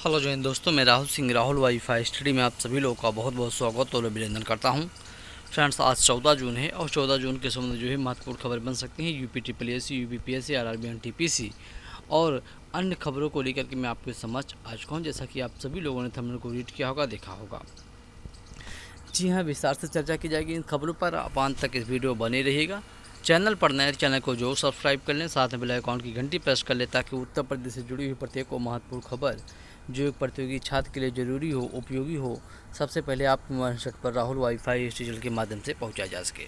Hello जय हिंद दोस्तों, मैं राहुल सिंह राहुल वाईफाई स्टडी में आप सभी लोगों का बहुत बहुत स्वागत और अभिनंदन करता हूं। फ्रेंड्स, आज 14 जून है और 14 जून के संबंध जो है महत्वपूर्ण खबर बन सकती हैं। UP triple UP PSC RRB NTPC और अन्य खबरों को लेकर के मैं आपके समक्ष आज कहूँ, जैसा कि आप सभी लोगों ने थंबनेल को रीड किया होगा, देखा होगा। जी हाँ, विस्तार से चर्चा की जाएगी इन खबरों पर। आप अंत तक इस वीडियो बने रहिएगा। चैनल पर नए चैनल को जो सब्सक्राइब कर लें, साथ में बेल आइकॉन की घंटी प्रेस कर लें, ताकि उत्तर प्रदेश से जुड़ी हुई प्रत्येक को महत्वपूर्ण खबर जो एक प्रतियोगी छात्र के लिए जरूरी हो, उपयोगी हो, सबसे पहले आपके मोबाइल सेट पर राहुल वाईफाई चैनल के माध्यम से पहुंचा जा सके।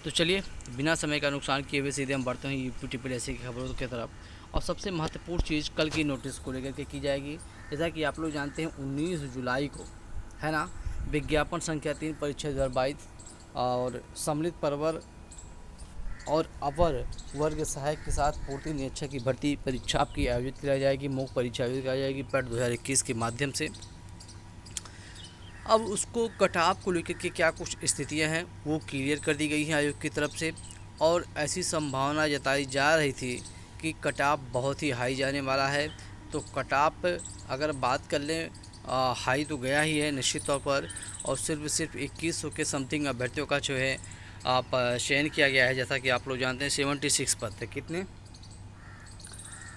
तो चलिए, बिना समय का नुकसान किए हुए सीधे हम बढ़ते हैं यूपी ट्रिपल की खबरों की तरफ। और सबसे महत्वपूर्ण चीज़ कल की नोटिस को लेकर के की जाएगी। जैसा कि आप लोग जानते हैं, 19 जुलाई को है ना, विज्ञापन संख्या 3 परीक्षा 2022 और सम्मिलित परवर और अपर वर्ग सहायक के साथ पूर्ति निरीक्षक की भर्ती परीक्षा आपकी आयोजित कराई जाएगी। मॉक परीक्षा आयोजित कराई जाएगी पेट 2021 के माध्यम से। अब उसको कटाव को लेकर के क्या कुछ स्थितियां हैं वो क्लियर कर दी गई हैं आयोग की तरफ से। और ऐसी संभावना जताई जा रही थी कि कटाव बहुत ही हाई जाने वाला है। तो कटाव अगर बात कर लें, हाई तो गया ही है निश्चित तौर पर। और सिर्फ 2100 के समथिंग अभ्यर्थियों का जो है आप चयन किया गया है। जैसा कि आप लोग जानते हैं 76 पद थे। कितने?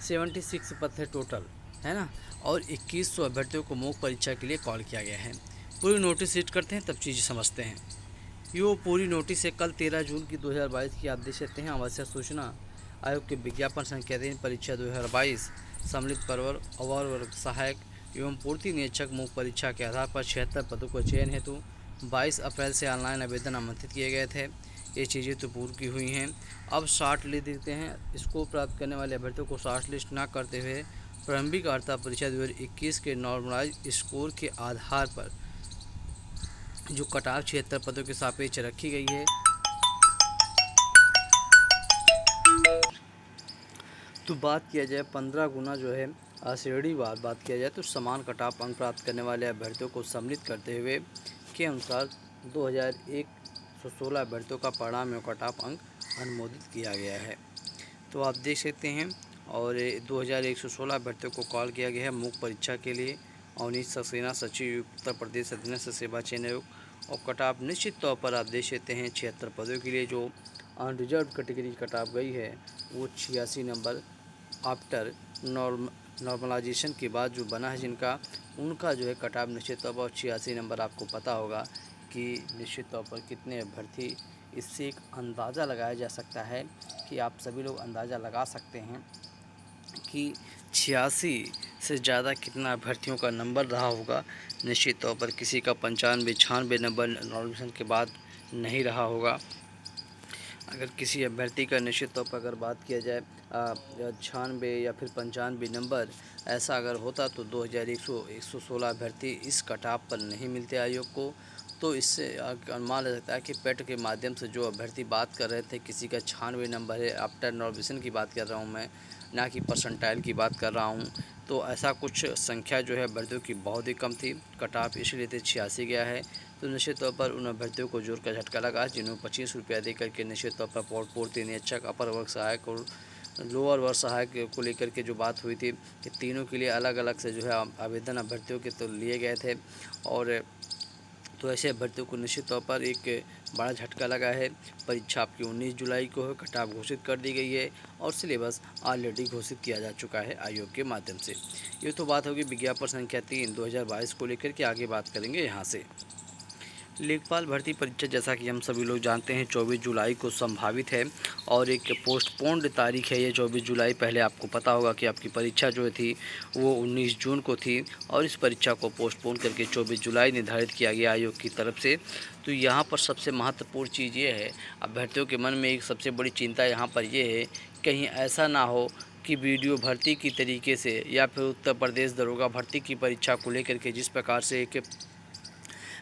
76 पद थे टोटल, है ना। और 2100 अभ्यर्थियों को मॉक परीक्षा के लिए कॉल किया गया है। पूरी नोटिस रीड करते हैं, तब चीज़ें समझते हैं। ये पूरी नोटिस है कल 13 जून की 2022 की। आप देख सकते हैं, आवश्यक सूचना आयोग के विज्ञापन संख्या 3 परीक्षा 2022 सम्मिलित परवर अवर वर्ग सहायक एवं पूर्ति निरीक्षक मॉक परीक्षा के आधार पर 76 पदों को चयन हेतु 22 अप्रैल से ऑनलाइन आवेदन आमंत्रित किए गए थे। ये चीज़ें तो पूरी की हुई हैं। अब शॉर्ट लिस्ट देखते हैं। इसको प्राप्त करने वाले अभ्यर्थियों को शॉर्ट लिस्ट न करते हुए प्रारंभिक वार्ता परीक्षा 2021 के नॉर्मलाइज स्कोर के आधार पर जो कटाव 76 पदों के सापेक्ष रखी गई है, तो बात किया जाए 15 गुना जो है श्रेणीवार बात किया जाए तो समान कटाव अंक प्राप्त करने वाले अभ्यर्थियों को सम्मिलित करते हुए के अनुसार 2116 अभ्यर्थियों का परिणाम एवं कटाव अंक अनुमोदित किया गया है। तो आप देख सकते हैं। और 2116 अभ्यर्थियों को कॉल किया गया है मुख्य परीक्षा के लिए। अवनीश सक्सेना सचिव उत्तर प्रदेश अधीनस्थ सेवा चयन आयोग। और कटाव निश्चित तौर पर आप देख सकते हैं 76 पदों के लिए जो अनरिजर्व कैटेगरी कटाव गई है वो 86 नंबर आफ्टर नॉर्मलाइजेशन के बाद जो बना है जिनका, उनका जो है कटाव निश्चित तौर पर 86 नंबर। आपको पता होगा कि निश्चित तौर पर कितने अभ्यर्थी, इससे एक अंदाज़ा लगाया जा सकता है कि आप सभी लोग अंदाज़ा लगा सकते हैं कि 86 से ज़्यादा कितना अभ्यर्थियों का नंबर रहा होगा। निश्चित तौर पर किसी का 95-96 नंबर नॉर्मलाइजेशन के बाद नहीं रहा होगा। अगर किसी अभ्यर्थी का निश्चित तौर पर अगर बात किया जाए 96 या फिर 95 नंबर ऐसा अगर होता तो 2116 अभ्यर्थी इस कटाव पर नहीं मिलते आयोग को। तो इससे अनुमान लग सकता है कि पेट के माध्यम से जो अभ्यर्थी बात कर रहे थे, किसी का 96 नंबर है, आफ्टर नॉर्मलाइजेशन की बात कर रहा हूँ मैं, ना कि परसेंटाइल की बात कर रहा हूँ। तो ऐसा कुछ संख्या जो है अभ्यर्थियों की बहुत ही कम थी। कटाव इसलिए 86 गया है। तो निश्चित तौर पर उन अभ्यर्थियों को जोर का झटका लगा जिन्होंने 25 रुपया दे करके निश्चित तौर पर पूर्ति निरीक्षक, अपर वर्ग सहायक और लोअर वर्ग सहायक को लेकर के जो बात हुई थी कि तीनों के लिए अलग अलग से जो है आवेदन अभ्यर्थियों के तो लिए गए थे। और तो ऐसे अभ्यर्थियों को निश्चित तौर पर एक बड़ा झटका लगा है। परीक्षा आपकी 19 जुलाई को है, कटाव घोषित कर दी गई है और सिलेबस ऑलरेडी घोषित किया जा चुका है आयोग के माध्यम से। ये तो बात होगी विज्ञापन संख्या 3 2022 को लेकर के। आगे बात करेंगे यहाँ से लेखपाल भर्ती परीक्षा, जैसा कि हम सभी लोग जानते हैं 24 जुलाई को संभावित है और एक पोस्टपोन्ड तारीख है ये 24 जुलाई। पहले आपको पता होगा कि आपकी परीक्षा जो थी वो 19 जून को थी और इस परीक्षा को पोस्टपोन करके 24 जुलाई निर्धारित किया गया आयोग की तरफ से। तो यहाँ पर सबसे महत्वपूर्ण चीज़ ये है, अभ्यर्थियों के मन में एक सबसे बड़ी चिंता यहाँ पर ये है, कहीं ऐसा ना हो कि वीडियो भर्ती की तरीके से या फिर उत्तर प्रदेश दरोगा भर्ती की परीक्षा को लेकर के जिस प्रकार से एक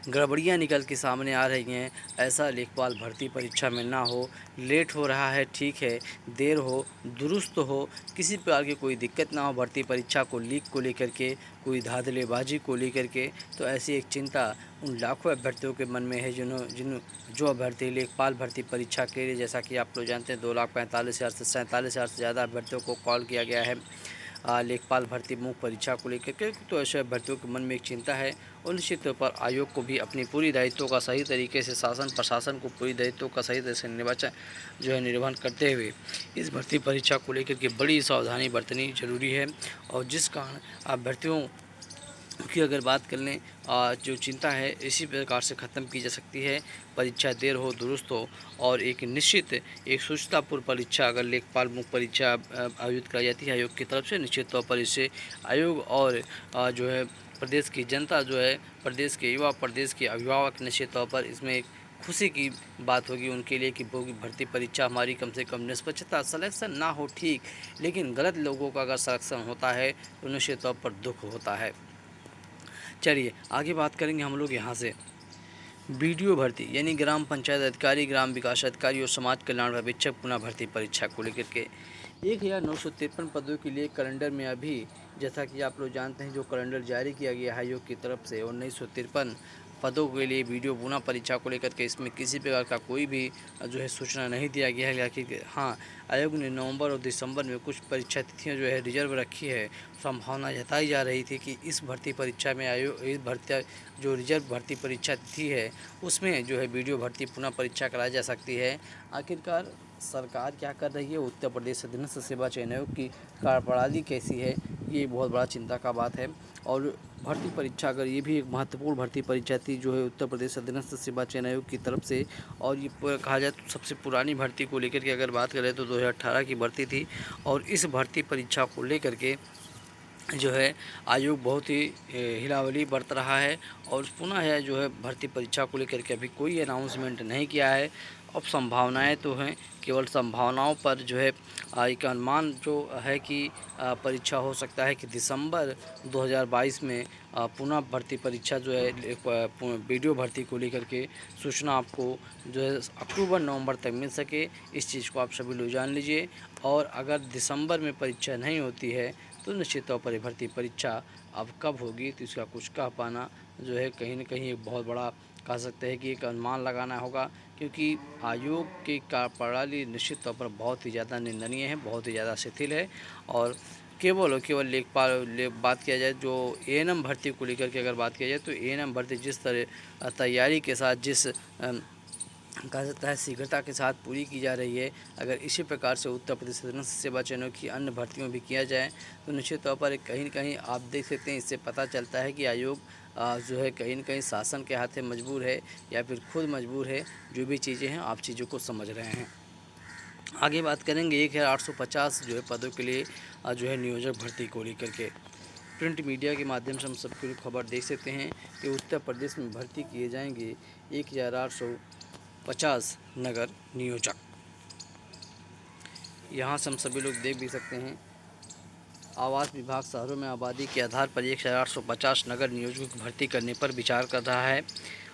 गड़बड़ियाँ निकल के सामने आ रही हैं, ऐसा लेखपाल भर्ती परीक्षा में ना हो। लेट हो रहा है ठीक है, देर हो, दुरुस्त हो, किसी प्रकार की कोई दिक्कत ना हो भर्ती परीक्षा को लीक को लेकर के, कोई धांधलेबाजी को लेकर के। तो ऐसी एक चिंता उन लाखों अभ्यर्थियों के मन में है जो अभ्यर्थी लेखपाल भर्ती परीक्षा के लिए, जैसा कि आप लोग जानते हैं 2,45,000 से 47,000 से ज़्यादा अभ्यर्थियों को कॉल किया गया है। लेखपाल भर्ती मुख्य परीक्षा को लेकर के, तो ऐसे अभ्यर्थियों के मन में एक चिंता है और निश्चित तौर पर आयोग को भी अपनी पूरी दायित्वों का सही तरीके से शासन प्रशासन को पूरी दायित्वों का सही तरह से निर्वहन करते हुए इस भर्ती परीक्षा को लेकर के बड़ी सावधानी बरतनी जरूरी है। और जिस कारण अभ्यर्थियों की अगर बात कर लें, जो चिंता है इसी प्रकार से ख़त्म की जा सकती है। परीक्षा देर हो दुरुस्त हो और एक निश्चित एक सुचितापूर्ण परीक्षा अगर लेखपाल मुख्य परीक्षा आयोजित कराई जाती है आयोग की तरफ से, निश्चित तौर पर इससे आयोग और जो है प्रदेश की जनता जो है, प्रदेश के युवा, प्रदेश के अभिभावक, निश्चित तौर पर इसमें एक खुशी की बात होगी उनके लिए कि भर्ती परीक्षा हमारी कम से कम निष्पक्षता सिलेक्शन ना हो ठीक, लेकिन गलत लोगों का अगर सिलेक्शन होता है तो निश्चित तौर पर दुख होता है। चलिए आगे बात करेंगे हम लोग यहाँ से वीडियो भर्ती यानी ग्राम पंचायत अधिकारी, ग्राम विकास अधिकारी और समाज कल्याण पर्यवेक्षक पुनः भर्ती परीक्षा को लेकर के 1953 पदों के लिए कैलेंडर में अभी, जैसा कि आप लोग जानते हैं, जो कैलेंडर जारी किया गया है आयोग की तरफ से 1953 पदों के लिए वीडियो पुनः परीक्षा को लेकर के, इसमें किसी प्रकार का कोई भी जो है सूचना नहीं दिया गया है कि हाँ, आयोग ने नवंबर और दिसंबर में कुछ परीक्षा तिथियाँ जो है रिजर्व रखी है। संभावना जताई जा रही थी कि इस भर्ती परीक्षा में इस भर्ती जो रिजर्व भर्ती परीक्षा तिथि है उसमें जो है वीडियो भर्ती पुनः परीक्षा कराई जा सकती है। आखिरकार सरकार क्या कर रही है, उत्तर प्रदेश अधीनस्थ सेवा चयन आयोग की कार्यप्रणाली कैसी है, ये बहुत बड़ा चिंता का बात है। और भर्ती परीक्षा अगर ये भी एक महत्वपूर्ण भर्ती परीक्षा थी जो है उत्तर प्रदेश अधीनस्थ सेवा चयन आयोग की तरफ से, और ये कहा जाए तो सबसे पुरानी भर्ती को लेकर के अगर बात करें तो 2018 की भर्ती थी। और इस भर्ती परीक्षा को लेकर के जो है आयोग बहुत ही हिलावली बरत रहा है और पुनः है जो है भर्ती परीक्षा को लेकर के अभी कोई अनाउंसमेंट नहीं किया है। अब संभावनाएं तो हैं, केवल संभावनाओं पर जो है एक अनुमान जो है कि परीक्षा हो सकता है कि दिसंबर 2022 में पुनः भर्ती परीक्षा जो है वीडियो भर्ती को लेकर के सूचना आपको जो है अक्टूबर नवंबर तक मिल सके, इस चीज़ को आप सभी लोग जान लीजिए। और अगर दिसंबर में परीक्षा नहीं होती है तो निश्चित तौर पर भर्ती परीक्षा अब कब होगी तो इसका कुछ कह पाना जो है कहीं न कहीं एक बहुत बड़ा कह सकते हैं कि एक अनुमान लगाना होगा, क्योंकि आयोग की कार्यप्रणाली निश्चित तौर पर बहुत ही ज़्यादा निंदनीय है, बहुत ही ज़्यादा शिथिल है। और केवल लेखपाल बात किया जाए जो एएनएम भर्ती को लेकर के अगर बात किया जाए तो एएनएम भर्ती जिस तरह तैयारी के साथ, जिस कहा जाता है शीघ्रता के साथ पूरी की जा रही है, अगर इसी प्रकार से उत्तर प्रदेश सेवा चयनों की अन्य भर्तियों भी किया जाए तो निश्चित तौर पर कहीं न कहीं आप देख सकते हैं, इससे पता चलता है कि आयोग जो है कहीं न कहीं शासन के हाथ में मजबूर है या फिर खुद मजबूर है। जो भी चीज़ें हैं आप चीज़ों को समझ रहे हैं। आगे बात करेंगे 1850 जो है पदों के लिए जो है नियोजक भर्ती को लेकर के प्रिंट मीडिया के माध्यम से हम सबको खबर देख सकते हैं कि उत्तर प्रदेश में भर्ती किए जाएंगे 1850 नगर नियोजक। यहाँ से हम सभी लोग देख भी सकते हैं, आवास विभाग शहरों में आबादी के आधार पर 1850 नगर नियोजकों की भर्ती करने पर विचार कर रहा है।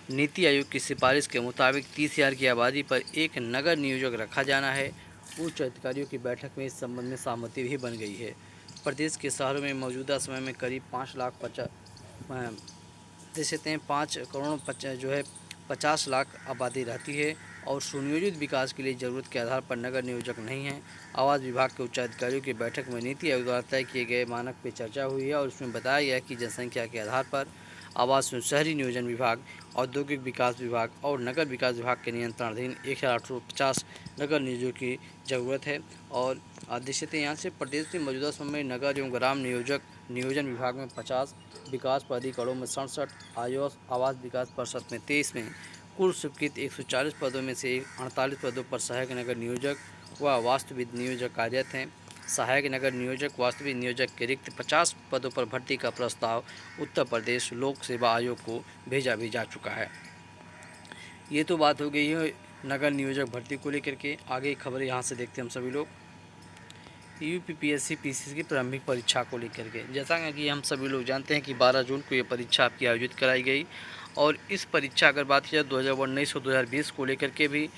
नीति आयोग की सिफारिश के मुताबिक 30,000 की आबादी पर एक नगर नियोजक रखा जाना है। उच्च अधिकारियों की बैठक में इस संबंध में सहमति भी बन गई है। प्रदेश के शहरों में मौजूदा समय में करीब 50 लाख आबादी रहती है और सुनियोजित विकास के लिए ज़रूरत के आधार पर नगर नियोजक नहीं है। आवास विभाग के उच्चाधिकारियों की बैठक में नीति आयोग द्वारा तय किए गए मानक पर चर्चा हुई है और उसमें बताया गया कि जनसंख्या के आधार पर आवास एवं शहरी नियोजन विभाग, औद्योगिक विकास विभाग और नगर विकास विभाग के नियंत्रणाधीन 1850 नगर नियोजकों की ज़रूरत है। और देख सकते हैं यहाँ से प्रदेश में मौजूदा समय में नगर एवं ग्राम नियोजन विभाग में 50, विकास प्राधिकरणों में 67, आवास विकास परिषद में 23 में कुल स्वीकृत 140 पदों में से 48 पदों पर सहायक नगर नियोजक व वास्तविक नियोजक कार्यरत हैं। सहायक नगर नियोजक, वास्तविक नियोजक के रिक्त 50 पदों पर भर्ती का प्रस्ताव उत्तर प्रदेश लोक सेवा आयोग को भेजा भी जा चुका है। ये तो बात हो गई है नगर नियोजक भर्ती को लेकर के। आगे खबर यहाँ से देखते हैं हम सभी लोग यूपीपीएससी पीसीएस की प्रारंभिक परीक्षा को लेकर के। जैसा कि हम सभी लोग जानते हैं कि 12 जून को ये परीक्षा आपकी आयोजित कराई गई और इस परीक्षा अगर बात की जाए 2019 और 2020 को लेकर के भी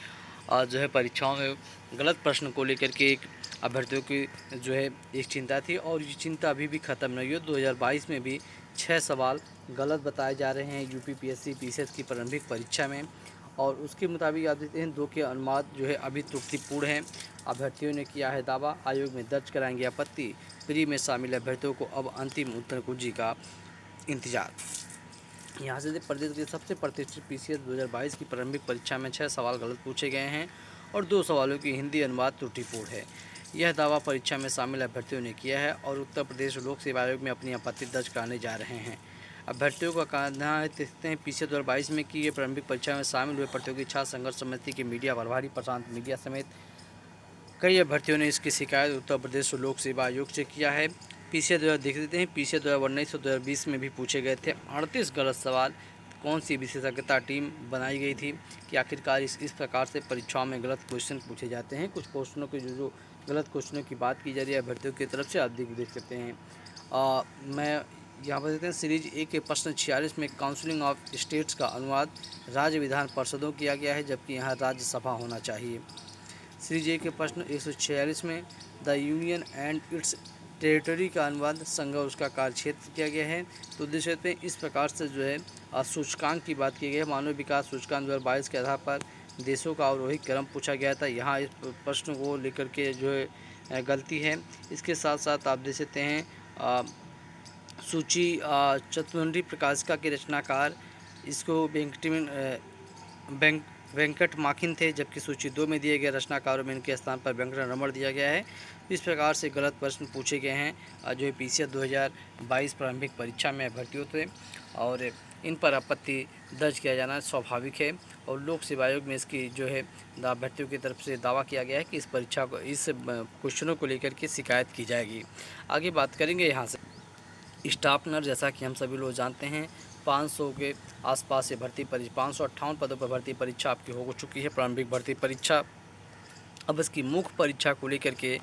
जो है परीक्षाओं में गलत प्रश्न को लेकर के एक अभ्यर्थियों की जो है एक चिंता थी और ये चिंता अभी भी ख़त्म नहीं हुई। 2022 में भी 6 सवाल गलत बताए जा रहे हैं यूपीपीएससी पीसीएस की प्रारंभिक परीक्षा में। और उसके मुताबिक आप देखते हैं 2 के अनुमान जो है अभी त्रुटिपूर्ण हैं। अभ्यर्थियों ने किया है दावा, आयोग में दर्ज कराएंगे आपत्ति। प्री में शामिल अभ्यर्थियों को अब अंतिम उत्तर कुंजी का इंतजार। यहाँ से प्रदेश की सबसे प्रतिष्ठित पीसीएस 2022 की प्रारंभिक परीक्षा में 6 सवाल गलत पूछे गए हैं और 2 सवालों की हिंदी अनुवाद त्रुटिपूर्ण है। यह दावा परीक्षा में शामिल अभ्यर्थियों ने किया है और उत्तर प्रदेश लोक सेवा आयोग में अपनी आपत्ति दर्ज कराने जा रहे हैं। अभ्यर्थियों का कहना है, देखते हैं पीसीएस 2022 में की गई प्रारंभिक परीक्षा में शामिल हुए प्रतियोगी छात्र संघर्ष समिति के मीडिया प्रभारी प्रशांत मीडिया समेत कई अभ्यर्थियों ने इसकी शिकायत उत्तर प्रदेश लोक सेवा आयोग से किया है। पीसीएस देख देते हैं, पीसीएस 2019 और 2020 में भी पूछे गए थे 38 गलत सवाल। कौन सी विशेषज्ञता टीम बनाई गई थी कि आखिरकार इस प्रकार से परीक्षाओं में गलत क्वेश्चन पूछे जाते हैं। कुछ क्वेश्चनों के जो गलत क्वेश्चनों की बात की जा रही है अभ्यर्थियों की तरफ से, आप देख सकते हैं। मैं यहाँ पर देखते हैं सीरीज ए के प्रश्न 46 में काउंसिलिंग ऑफ स्टेट्स का अनुवाद राज्य विधान परिषदों किया गया है, जबकि यहाँ राज्यसभा होना चाहिए। सीरीज ए के प्रश्न 146 में the union and it's territory का अनुवाद संघ और उसका कार्यक्षेत्र किया गया है। तो देश में इस प्रकार से जो है सूचकांक की बात की गई है। मानव विकास सूचकांक 2022 के आधार पर देशों का अवरोही क्रम पूछा गया था। यहाँ इस प्रश्न को लेकर के जो है गलती है। इसके साथ साथ आप देख सकते हैं सूची चतुर्वेदी प्रकाशिका के रचनाकार इसको वेंकट माखिन थे, जबकि सूची 2 में दिए गए रचनाकारों में इनके स्थान पर वेंकट रमण दिया गया है। इस प्रकार से गलत प्रश्न पूछे गए हैं जो पीसीएस 2022 प्रारंभिक परीक्षा में अभ्यर्थियों थे और इन पर आपत्ति दर्ज किया जाना स्वाभाविक है। और लोक सेवा आयोग में इसकी जो है अभ्यर्थियों की तरफ से दावा किया गया है कि इस परीक्षा को इस क्वेश्चनों को लेकर के शिकायत की जाएगी। आगे बात करेंगे यहाँ से स्टाफ नर्स, जैसा कि हम सभी लोग जानते हैं 500 के आसपास से भर्ती परीक्षा 558 पदों पर भर्ती परीक्षा आपकी हो चुकी है प्रारंभिक भर्ती परीक्षा। अब इसकी मुख्य परीक्षा को लेकर के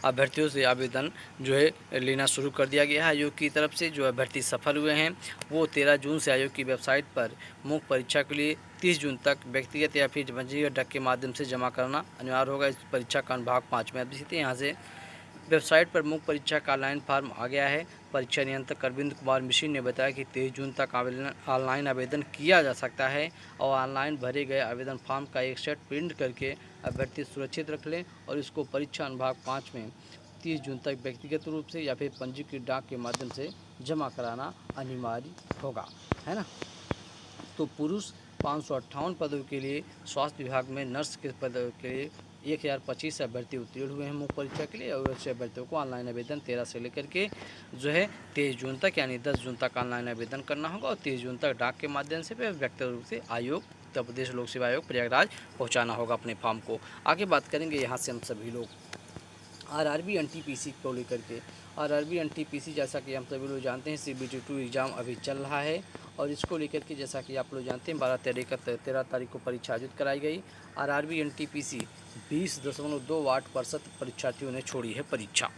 अभ्यर्थियों से आवेदन जो है लेना शुरू कर दिया गया है। आयोग की तरफ से जो अभ्यर्थी सफल हुए हैं वो 13 जून से आयोग की वेबसाइट पर मुख्य परीक्षा के लिए 30 जून तक व्यक्तिगत या फिर पंजीकृत डाक के माध्यम से जमा करना अनिवार्य होगा। इस परीक्षा का अनुभाग 5 में आप देखते हैं यहाँ से वेबसाइट पर मुख्य परीक्षा का ऑनलाइन फॉर्म आ गया है। परीक्षा नियंत्रक अरविंद कुमार मिश्र ने बताया कि 23 जून तक ऑनलाइन आवेदन किया जा सकता है और ऑनलाइन भरे गए आवेदन फॉर्म का एक सेट प्रिंट करके अभ्यर्थी सुरक्षित रख लें और इसको परीक्षा अनुभाग 5 में 30 जून तक व्यक्तिगत रूप से या फिर पंजीकृत डाक के माध्यम से जमा कराना अनिवार्य होगा, है ना। तो पुरुष 558 पदों के लिए स्वास्थ्य विभाग में नर्स के पदों के लिए 1025 अभ्यर्थी उत्तीर्ण हुए हैं मुख्य परीक्षा के लिए और ऐसे अभ्यर्थियों को ऑनलाइन आवेदन 13 से लेकर के जो है 23 जून तक यानी 10 जून तक ऑनलाइन आवेदन करना होगा और 23 जून तक डाक के माध्यम से व्यक्तिगत रूप से आयोग उत्तर प्रदेश लोक सेवा आयोग प्रयागराज पहुँचाना होगा अपने फॉर्म को। आगे बात करेंगे यहाँ से हम सभी लोग आरआरबी एनटीपीसी को लेकर के। आरआरबी एनटीपीसी जैसा कि हम सभी लोग जानते हैं CBT 2 एग्ज़ाम अभी चल रहा है और इसको लेकर के जैसा कि आप लोग जानते हैं 13 तारीख को परीक्षा आयोजित कराई गई। आरआरबी एनटीपीसी 20.2 वाट प्रतिशत परीक्षार्थियों ने छोड़ी है परीक्षा।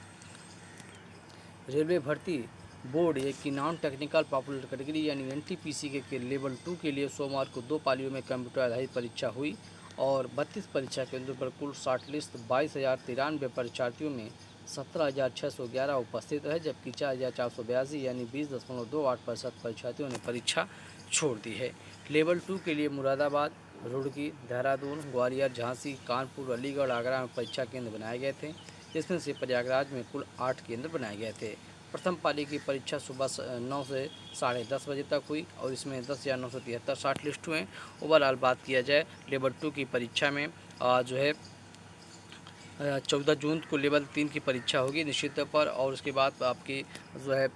रेलवे भर्ती बोर्ड की नॉन टेक्निकल पॉपुलर कैटेगरी यानी एनटीपीसी के लेवल 2 के लिए सोमवार को 2 पालियों में कंप्यूटर आधारित परीक्षा हुई और 32 परीक्षा केंद्रों पर कुल शॉर्ट लिस्ट 22,093 परीक्षार्थियों में 17,611 उपस्थित रहे, जबकि 4,482 यानी 20.2 परीक्षार्थियों ने परीक्षा छोड़ दी है। लेवल 2 के लिए मुरादाबाद, रुड़की, देहरादून, ग्वालियर, झांसी, कानपुर, अलीगढ़, आगरा में परीक्षा केंद्र बनाए गए थे, जिसमें से प्रयागराज में कुल 8 केंद्र बनाए गए थे। प्रथम पाली की परीक्षा सुबह 9 से 10:30 बजे तक हुई और इसमें 10,973 शॉर्ट लिस्ट हुए। ओवरऑल बात किया जाए लेवल 2 की परीक्षा में जो है 14 जून को लेवल 3 की परीक्षा होगी निश्चित तौर पर और उसके बाद आपकी जो है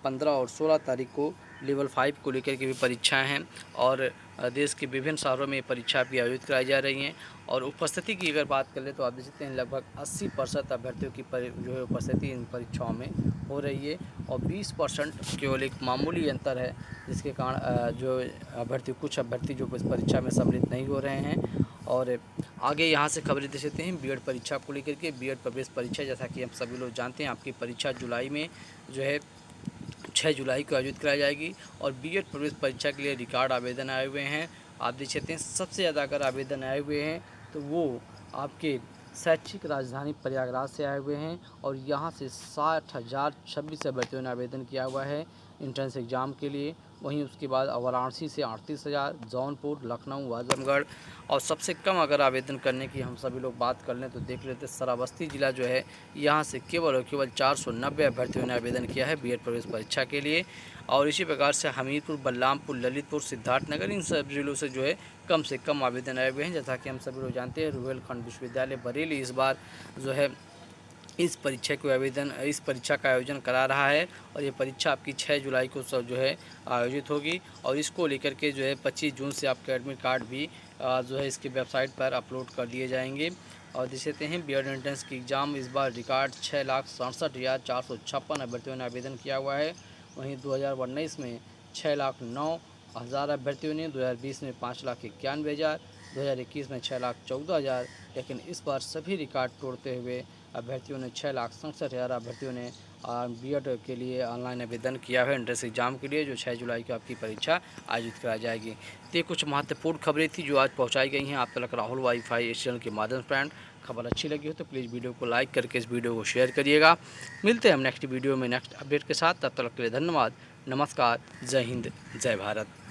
15 और 16 तारीख को लेवल 5 को लेकर के भी परीक्षाएं हैं और देश के विभिन्न शहरों में परीक्षा भी आयोजित कराई जा रही हैं। और उपस्थिति की अगर बात कर ले तो आप देख सकते हैं लगभग 80% अभ्यर्थियों की जो है उपस्थिति इन परीक्षाओं में हो रही है और 20% केवल एक मामूली अंतर है जिसके कारण जो कुछ अभ्यर्थी जो इस परीक्षा में सम्मिलित नहीं हो रहे हैं। और आगे यहाँ से खबरें दे सकते हैं बीएड परीक्षा को लेकर के। बीएड प्रवेश परीक्षा जैसा कि हम सभी लोग जानते हैं आपकी परीक्षा जुलाई में जो है 6 जुलाई को आयोजित कराई जाएगी और बीएड प्रवेश परीक्षा के लिए रिकॉर्ड आवेदन आए हुए हैं। आप देख सकते हैं सबसे ज़्यादा अगर आवेदन आए हुए हैं तो वो आपके शैक्षिक राजधानी प्रयागराज से आए हुए हैं और यहाँ से 60,026 अभ्यर्थियों ने आवेदन किया हुआ है एंट्रेंस एग्ज़ाम के लिए वहीं उसके बाद वाराणसी से 38,000, जौनपुर, लखनऊ, आजमगढ़। और सबसे कम अगर आवेदन करने की हम सभी लोग बात कर लें तो देख लेते श्रावस्ती जिला जो है, यहाँ से केवल और केवल 490 अभ्यर्थियों ने आवेदन किया है बीएड प्रवेश परीक्षा के लिए। और इसी प्रकार से हमीरपुर, बलरामपुर, ललितपुर, सिद्धार्थनगर, इन सब जिलों से जो है कम से कम आवेदन आए हुए हैं। जैसा कि हम सभी लोग जानते हैं, रुहेलखंड विश्वविद्यालय बरेली इस बार जो है इस परीक्षा का आयोजन करा रहा है। और ये परीक्षा आपकी 6 जुलाई को सब जो है आयोजित होगी। और इसको लेकर के जो है 25 जून से आपके एडमिट कार्ड भी जो है इसकी वेबसाइट पर अपलोड कर दिए जाएंगे। और देख सकते हैं बीएड एंट्रेंस की एग्ज़ाम इस बार रिकॉर्ड 6,67,456 अभ्यर्थियों ने आवेदन किया हुआ है। वहीं 2019 में 6,09,000 अभ्यर्थियों ने, 2020 में 5,91,000, 2021 में 6,14,000। लेकिन इस बार सभी रिकॉर्ड तोड़ते हुए अभ्यर्थियों ने 6,67,000 अभ्यर्थियों ने बीएड के लिए ऑनलाइन आवेदन किया है एंट्रेंस एग्ज़ाम के लिए, जो 6 जुलाई को आपकी परीक्षा आयोजित कराई जाएगी। तो ये कुछ महत्वपूर्ण खबरें थी जो आज पहुंचाई गई हैं आप तक राहुल वाईफाई इस चैनल के माध्यम से। फ्रेंड, खबर अच्छी लगी हो तो प्लीज़ वीडियो को लाइक करके इस वीडियो को शेयर करिएगा। मिलते हैं हम नेक्स्ट वीडियो में नेक्स्ट अपडेट के साथ, तब तक के लिए धन्यवाद, नमस्कार, जय हिंद, जय भारत।